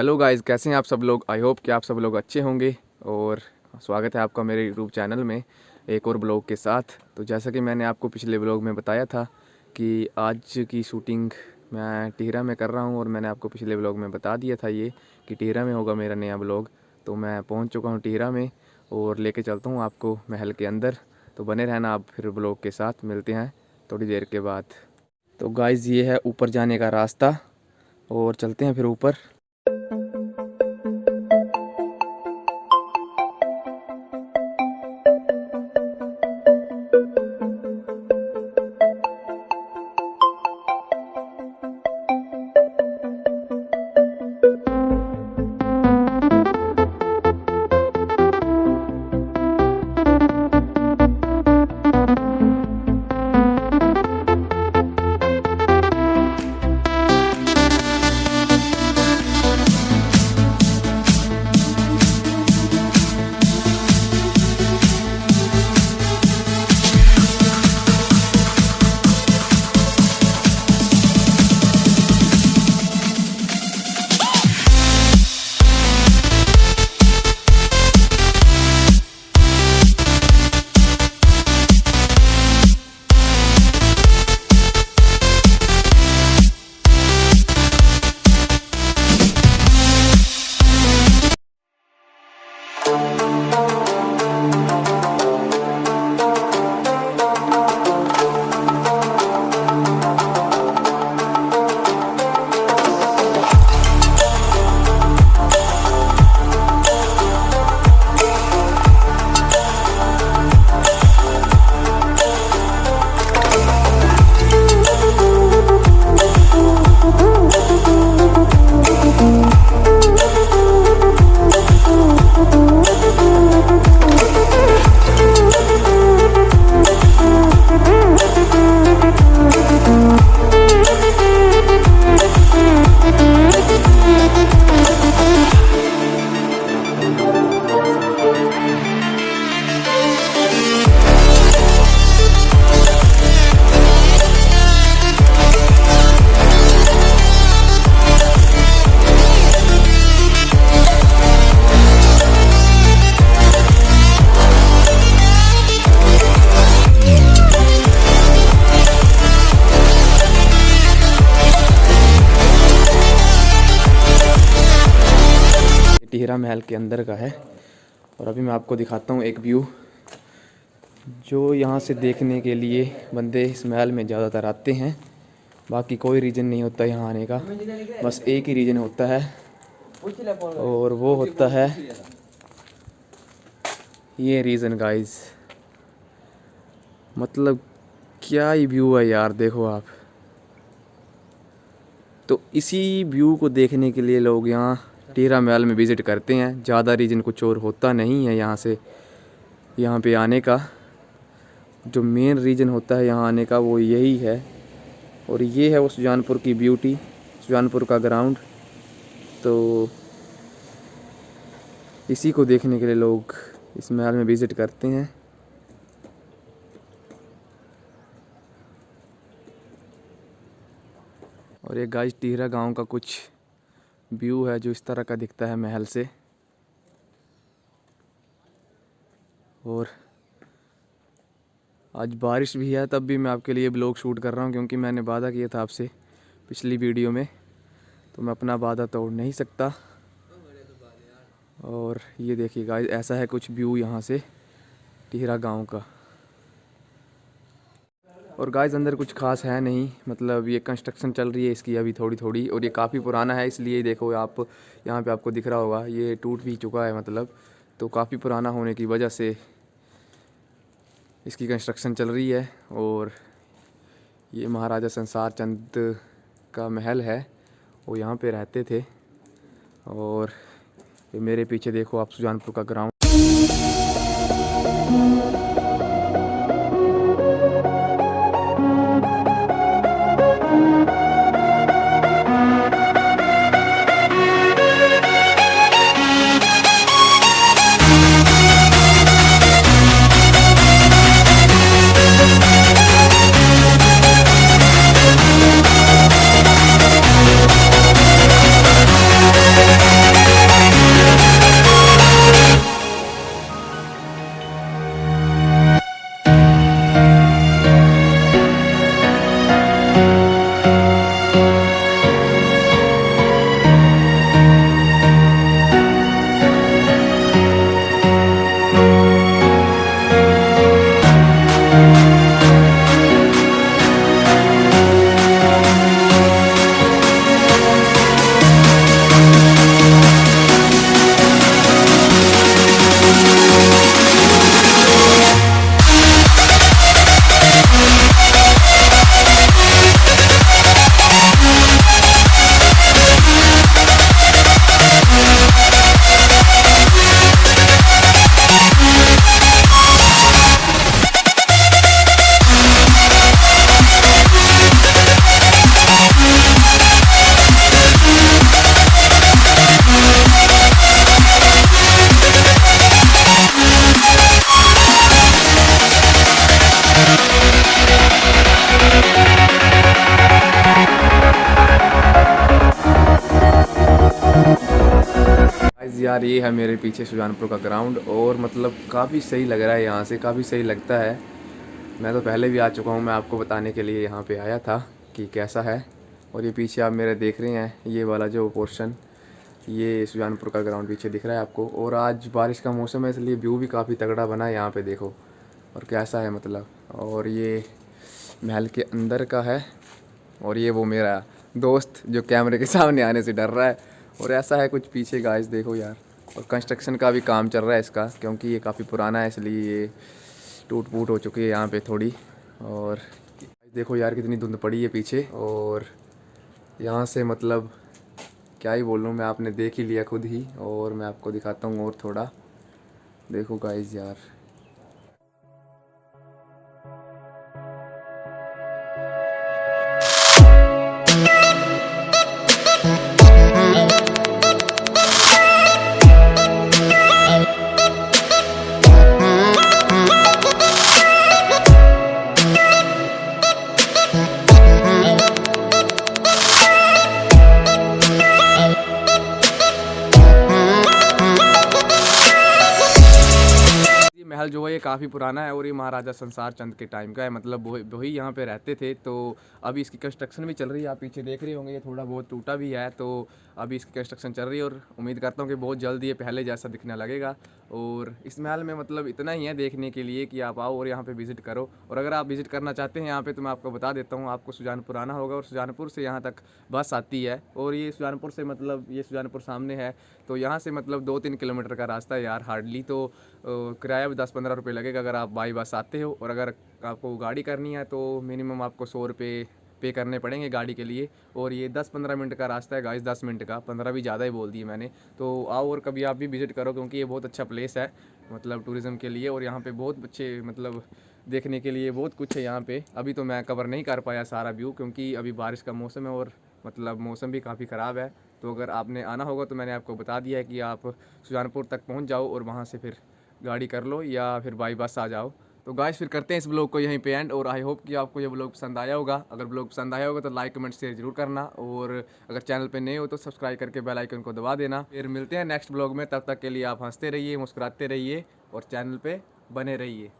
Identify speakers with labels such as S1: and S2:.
S1: Hello guys, कैसे हैं आप सब लोग। आई होप कि आप सब लोग अच्छे होंगे और स्वागत है आपका मेरे यूट्यूब चैनल में एक और ब्लॉग के साथ। तो जैसा कि मैंने आपको पिछले ब्लॉग में बताया था कि आज की शूटिंग मैं टिहरा में कर रहा हूं और मैंने आपको पिछले ब्लॉग में बता दिया था ये कि टिहरा में होगा मेरा नया ब्लॉग। तो मैं पहुंच चुका हूं टिहरा में और लेके चलता हूं आपको महल के अंदर। तो बने रहना आप फिर ब्लॉग के साथ, मिलते हैं थोड़ी देर के बाद। तो गाइस ये है ऊपर जाने का रास्ता और चलते हैं फिर ऊपर। टिहरा महल के अंदर का है और अभी मैं आपको दिखाता हूँ एक व्यू जो यहाँ से देखने के लिए बंदे इस महल में ज़्यादातर आते हैं। बाकी कोई रीज़न नहीं होता यहाँ आने का, बस एक ही रीज़न होता है और वो होता है ये रीज़न गाइस। मतलब क्या ही व्यू है यार, देखो आप। तो इसी व्यू को देखने के लिए लोग यहाँ टिहरा महल में विज़िट करते हैं। ज़्यादा रीज़न कुछ और होता नहीं है यहाँ पे आने का। जो मेन रीज़न होता है यहाँ आने का वो यही है। और ये है वो सुजानपुर की ब्यूटी, सुजानपुर का ग्राउंड। तो इसी को देखने के लिए लोग इस महल में विज़िट करते हैं। और ये गाइस टिहरा गांव का कुछ व्यू है जो इस तरह का दिखता है महल से। और आज बारिश भी है, तब भी मैं आपके लिए ब्लॉग शूट कर रहा हूँ क्योंकि मैंने वादा किया था आपसे पिछली वीडियो में, तो मैं अपना वादा तोड़ नहीं सकता। और ये देखिए गाइस, ऐसा है कुछ व्यू यहाँ से टिहरा गांव का। और गाइस अंदर कुछ खास है नहीं, मतलब ये कंस्ट्रक्शन चल रही है इसकी अभी थोड़ी थोड़ी, और ये काफ़ी पुराना है इसलिए देखो आप यहाँ पे आपको दिख रहा होगा ये टूट भी चुका है। मतलब तो काफ़ी पुराना होने की वजह से इसकी कंस्ट्रक्शन चल रही है। और ये महाराजा संसार चंद का महल है, वो यहाँ पे रहते थे। और ये मेरे पीछे देखो आप सुजानपुर का ग्राउंड। यार ये है मेरे पीछे सुजानपुर का ग्राउंड, और मतलब काफ़ी सही लग रहा है यहाँ से, काफ़ी सही लगता है। मैं तो पहले भी आ चुका हूँ, मैं आपको बताने के लिए यहाँ पे आया था कि कैसा है। और ये पीछे आप मेरे देख रहे हैं, ये वाला जो पोर्शन, ये सुजानपुर का ग्राउंड पीछे दिख रहा है आपको। और आज बारिश का मौसम है, इसलिए व्यू भी काफ़ी तगड़ा बना है यहाँ पे, देखो और कैसा है मतलब। और ये महल के अंदर का है, और ये वो मेरा दोस्त जो कैमरे के सामने आने से डर रहा है। और ऐसा है कुछ पीछे गाइस, देखो यार। और कंस्ट्रक्शन का भी काम चल रहा है इसका, क्योंकि ये काफ़ी पुराना है, इसलिए ये टूट फूट हो चुकी है यहाँ पे थोड़ी। और देखो यार कितनी धुंध पड़ी है पीछे, और यहाँ से मतलब क्या ही बोल लूँ मैं, आपने देख ही लिया खुद ही। और मैं आपको दिखाता हूँ और थोड़ा, देखो गाइस यार। महल जो है ये काफ़ी पुराना है, और ये महाराजा संसार चंद के टाइम का है, मतलब वही यहाँ पे रहते थे। तो अभी इसकी कंस्ट्रक्शन भी चल रही है, आप पीछे देख रहे होंगे, ये थोड़ा बहुत टूटा भी है। तो अभी इसकी कंस्ट्रक्शन चल रही है, और उम्मीद करता हूँ कि बहुत जल्द ये पहले जैसा दिखने लगेगा। और इस महल में मतलब इतना ही है देखने के लिए कि आप आओ और यहाँ पे विज़िट करो। और अगर आप विज़िट करना चाहते हैं यहाँ पे, तो मैं आपको बता देता हूँ, आपको सुजानपुर आना होगा, और सुजानपुर से यहाँ तक बस आती है। और ये सुजानपुर से मतलब ये सुजानपुर सामने है, तो यहाँ से मतलब 2-3 किलोमीटर का रास्ता है यार हार्डली। तो किराया भी 10-15 रुपये लगेगा अगर आप बाई बस आते हो। और अगर आपको गाड़ी करनी है तो मिनिमम आपको 100 रुपये पे करने पड़ेंगे गाड़ी के लिए। और ये 10-15 मिनट का रास्ता है गाइस, 10 मिनट का, 15 भी ज़्यादा ही बोल दिए मैंने। तो आओ और कभी आप भी विज़िट करो, क्योंकि ये बहुत अच्छा प्लेस है मतलब टूरिज़्म के लिए। और यहाँ पे बहुत अच्छे मतलब देखने के लिए बहुत कुछ है यहाँ पे। अभी तो मैं कवर नहीं कर पाया सारा व्यू, क्योंकि अभी बारिश का मौसम है, और मतलब मौसम भी काफ़ी ख़राब है। तो अगर आपने आना होगा तो मैंने आपको बता दिया है कि आप सुजानपुर तक पहुँच जाओ, और वहाँ से फिर गाड़ी कर लो या फिर बाई बस आ जाओ। तो गाइस फिर करते हैं इस ब्लॉग को यहीं पे एंड। और आई होप कि आपको ये ब्लॉग पसंद आया होगा। अगर ब्लॉग पसंद आया होगा तो लाइक कमेंट शेयर जरूर करना, और अगर चैनल पे नए हो तो सब्सक्राइब करके बेल आइकन को दबा देना। फिर मिलते हैं नेक्स्ट ब्लॉग में, तब तक के लिए आप हंसते रहिए, मुस्कुराते रहिए, और चैनल पे बने रहिए।